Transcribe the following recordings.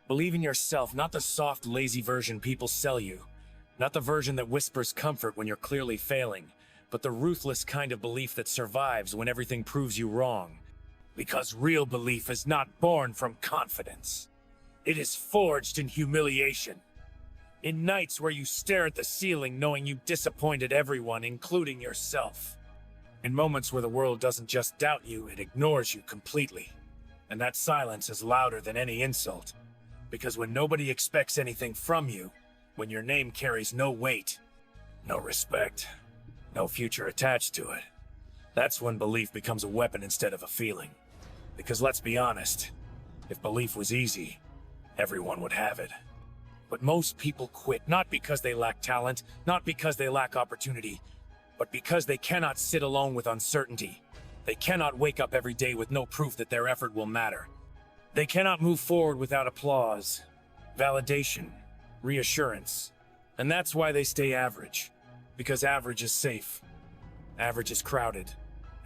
Believe in yourself, not the soft, lazy version people sell you. Not the version that whispers comfort when you're clearly failing, but the ruthless kind of belief that survives when everything proves you wrong. Because real belief is not born from confidence. It is forged in humiliation. In nights where you stare at the ceiling knowing you disappointed everyone, including yourself. In moments where the world doesn't just doubt you, it ignores you completely. And that silence is louder than any insult. Because when nobody expects anything from you, when your name carries no weight, no respect, no future attached to it, that's when belief becomes a weapon instead of a feeling. Because let's be honest, if belief was easy, everyone would have it. But most people quit not because they lack talent, not because they lack opportunity, but because they cannot sit alone with uncertainty. They cannot wake up every day with no proof that their effort will matter. They cannot move forward without applause, validation, reassurance. And that's why they stay average. Because average is safe. Average is crowded.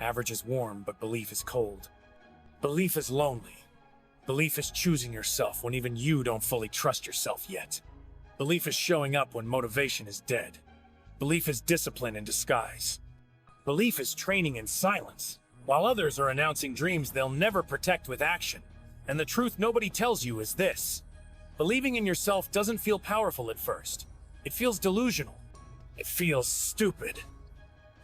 Average is warm, but belief is cold. Belief is lonely. Belief is choosing yourself when even you don't fully trust yourself yet. Belief is showing up when motivation is dead. Belief is discipline in disguise. Belief is training in silence, while others are announcing dreams they'll never protect with action. And the truth nobody tells you is this: believing in yourself doesn't feel powerful at first. It feels delusional. It feels stupid.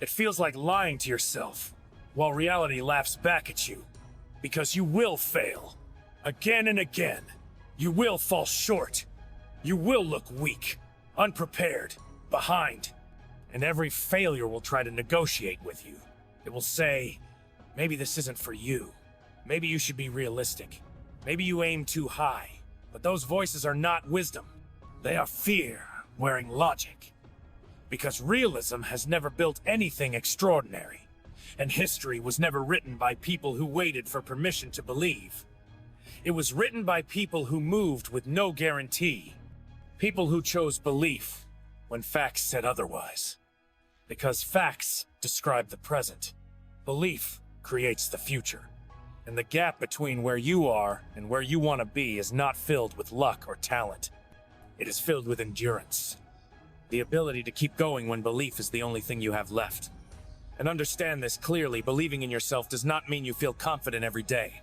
It feels like lying to yourself, while reality laughs back at you. Because you will fail. Again and again. You will fall short. You will look weak, unprepared, behind. And every failure will try to negotiate with you. It will say, maybe this isn't for you. Maybe you should be realistic. Maybe you aim too high. But those voices are not wisdom. They are fear wearing logic. Because realism has never built anything extraordinary. And history was never written by people who waited for permission to believe. It was written by people who moved with no guarantee. People who chose belief when facts said otherwise. Because facts describe the present. Belief creates the future. And the gap between where you are and where you want to be is not filled with luck or talent. It is filled with endurance. The ability to keep going when belief is the only thing you have left. And understand this clearly: believing in yourself does not mean you feel confident every day.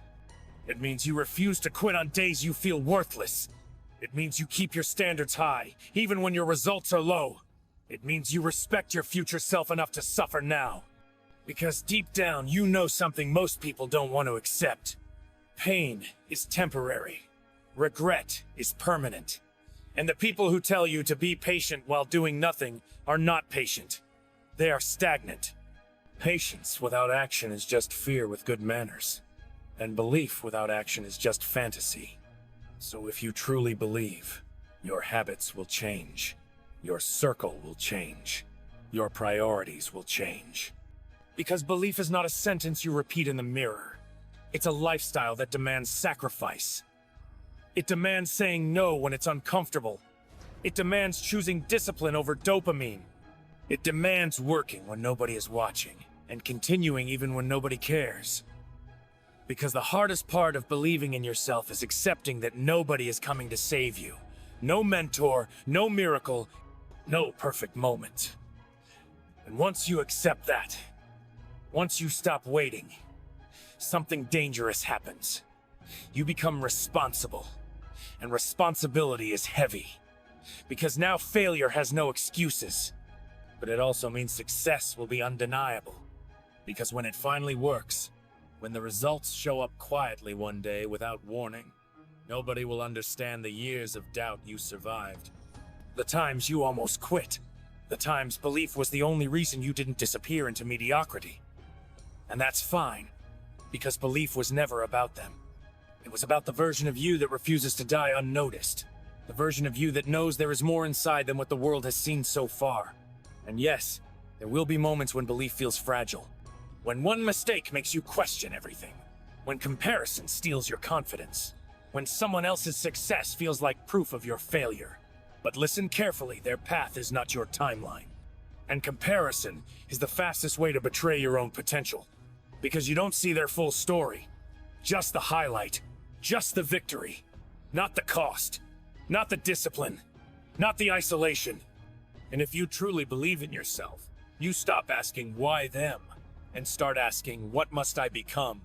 It means you refuse to quit on days you feel worthless. It means you keep your standards high, even when your results are low. It means you respect your future self enough to suffer now. Because deep down, you know something most people don't want to accept. Pain is temporary. Regret is permanent. And the people who tell you to be patient while doing nothing are not patient. They are stagnant. Patience without action is just fear with good manners. And belief without action is just fantasy. So if you truly believe, your habits will change. Your circle will change. Your priorities will change. Because belief is not a sentence you repeat in the mirror. It's a lifestyle that demands sacrifice. It demands saying no when it's uncomfortable. It demands choosing discipline over dopamine. It demands working when nobody is watching, and continuing even when nobody cares. Because the hardest part of believing in yourself is accepting that nobody is coming to save you. No mentor, no miracle, no perfect moment. And once you accept that, once you stop waiting, something dangerous happens. You become responsible. And responsibility is heavy. Because now failure has no excuses. But it also means success will be undeniable. Because when it finally works, when the results show up quietly one day without warning, nobody will understand the years of doubt you survived. The times you almost quit. The times belief was the only reason you didn't disappear into mediocrity. And that's fine, because belief was never about them. It was about the version of you that refuses to die unnoticed. The version of you that knows there is more inside than what the world has seen so far. And yes, there will be moments when belief feels fragile. When one mistake makes you question everything. When comparison steals your confidence. When someone else's success feels like proof of your failure. But listen carefully, their path is not your timeline. And comparison is the fastest way to betray your own potential. Because you don't see their full story. Just the highlight. Just the victory. not the cost, not the discipline, not the isolation. And if you truly believe in yourself, you stop asking why them and start asking what must I become?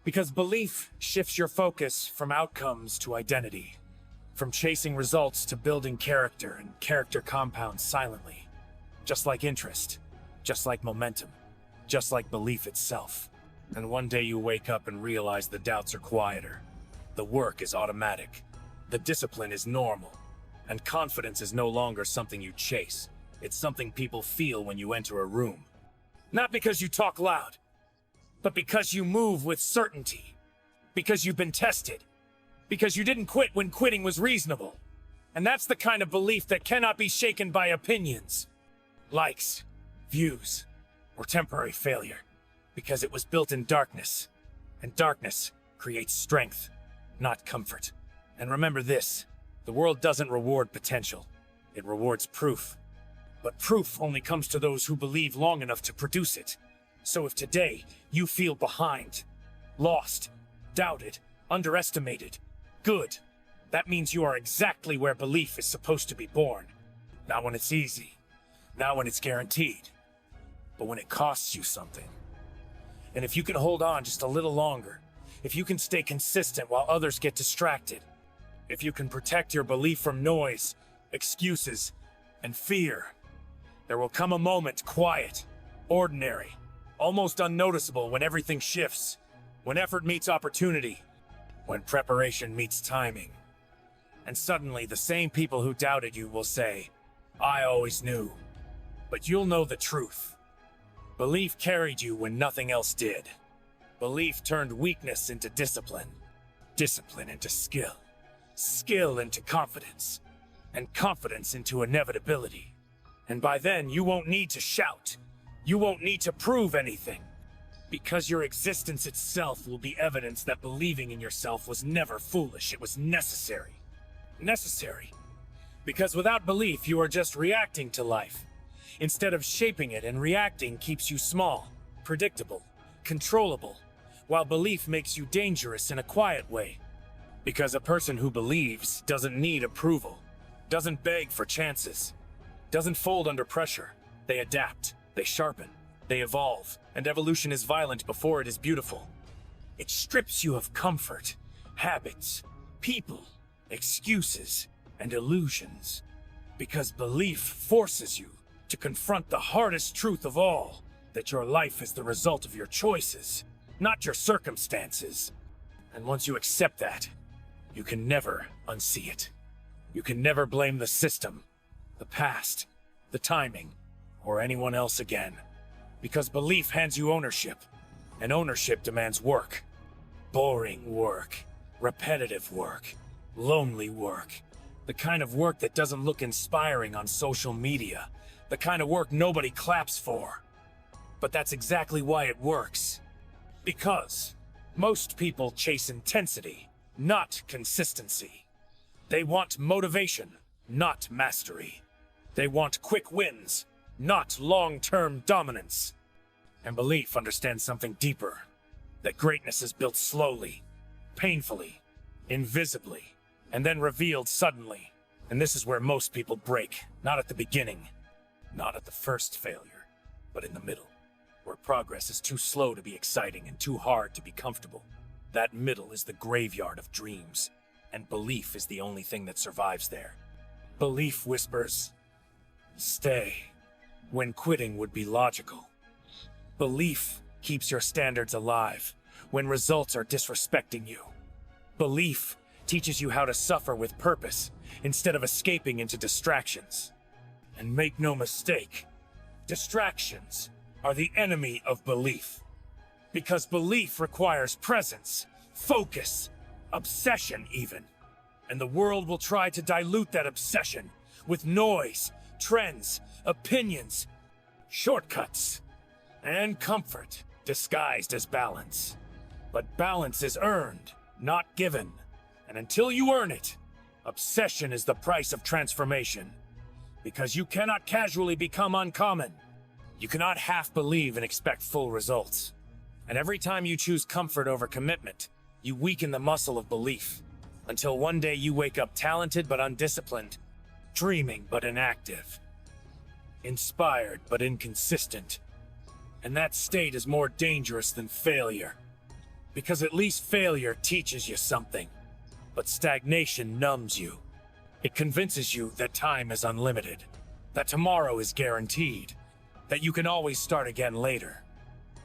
Because belief shifts your focus from outcomes to identity, from chasing results to building character, and character compounds silently. Just like interest, just like momentum, just like belief itself. And one day you wake up and realize the doubts are quieter. The work is automatic. The discipline is normal. And confidence is no longer something you chase. It's something people feel when you enter a room. Not because you talk loud, but because you move with certainty. Because you've been tested. Because you didn't quit when quitting was reasonable. And that's the kind of belief that cannot be shaken by opinions, likes, views, or temporary failure. Because it was built in darkness. And darkness creates strength, not comfort. And remember this, the world doesn't reward potential. It rewards proof. But proof only comes to those who believe long enough to produce it. So if today you feel behind, lost, doubted, underestimated, good, that means you are exactly where belief is supposed to be born. Not when it's easy, not when it's guaranteed, but when it costs you something. And if you can hold on just a little longer, if you can stay consistent while others get distracted, if you can protect your belief from noise, excuses, and fear, there will come a moment quiet, ordinary, almost unnoticeable when everything shifts, when effort meets opportunity, when preparation meets timing. And suddenly the same people who doubted you will say, I always knew. But you'll know the truth. Belief carried you when nothing else did. Belief turned weakness into discipline, discipline into skill, skill into confidence, and confidence into inevitability. And by then, you won't need to shout. You won't need to prove anything. Because your existence itself will be evidence that believing in yourself was never foolish, it was necessary. Necessary. Because without belief, you are just reacting to life. Instead of shaping it, and reacting keeps you small, predictable, controllable, while belief makes you dangerous in a quiet way. Because a person who believes doesn't need approval, doesn't beg for chances, doesn't fold under pressure. They adapt, they sharpen, they evolve, and evolution is violent before it is beautiful. It strips you of comfort, habits, people, excuses, and illusions. Because belief forces you to confront the hardest truth of all, that your life is the result of your choices, not your circumstances. And once you accept that, you can never unsee it. You can never blame the system, the past, the timing, or anyone else again. Because belief hands you ownership, and ownership demands work. Boring work, repetitive work, lonely work. The kind of work that doesn't look inspiring on social media. The kind of work nobody claps for. But that's exactly why it works. Because most people chase intensity, not consistency. They want motivation, not mastery. They want quick wins, not long-term dominance. And belief understands something deeper. That greatness is built slowly, painfully, invisibly, and then revealed suddenly. And this is where most people break. Not at the beginning, not at the first failure, but in the middle. Where progress is too slow to be exciting and too hard to be comfortable. That middle is the graveyard of dreams, and belief is the only thing that survives there. Belief whispers, stay, when quitting would be logical. Belief keeps your standards alive when results are disrespecting you. Belief teaches you how to suffer with purpose instead of escaping into distractions. And make no mistake, distractions are the enemy of belief. Because belief requires presence, focus, obsession even. And the world will try to dilute that obsession with noise, trends, opinions, shortcuts, and comfort disguised as balance. But balance is earned, not given. And until you earn it, obsession is the price of transformation. Because you cannot casually become uncommon. You cannot half believe and expect full results. And every time you choose comfort over commitment, you weaken the muscle of belief. Until one day you wake up talented but undisciplined, dreaming but inactive, inspired but inconsistent. And that state is more dangerous than failure. Because at least failure teaches you something. But stagnation numbs you. It convinces you that time is unlimited, that tomorrow is guaranteed, that you can always start again later.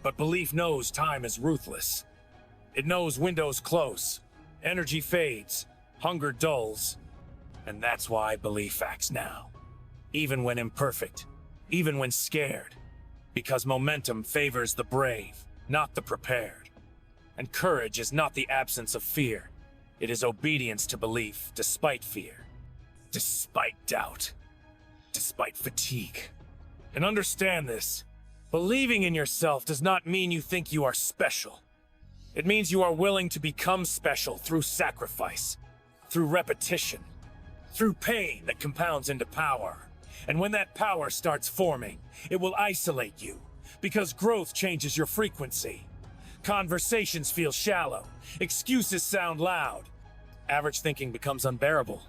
But belief knows time is ruthless. It knows windows close, energy fades, hunger dulls, and that's why belief acts now. Even when imperfect, even when scared. Because momentum favors the brave, not the prepared. And courage is not the absence of fear. It is obedience to belief, despite fear, despite doubt, despite fatigue. And understand this, believing in yourself does not mean you think you are special. It means you are willing to become special through sacrifice, through repetition, through pain that compounds into power. And when that power starts forming, it will isolate you, because growth changes your frequency. Conversations feel shallow, excuses sound loud. Average thinking becomes unbearable.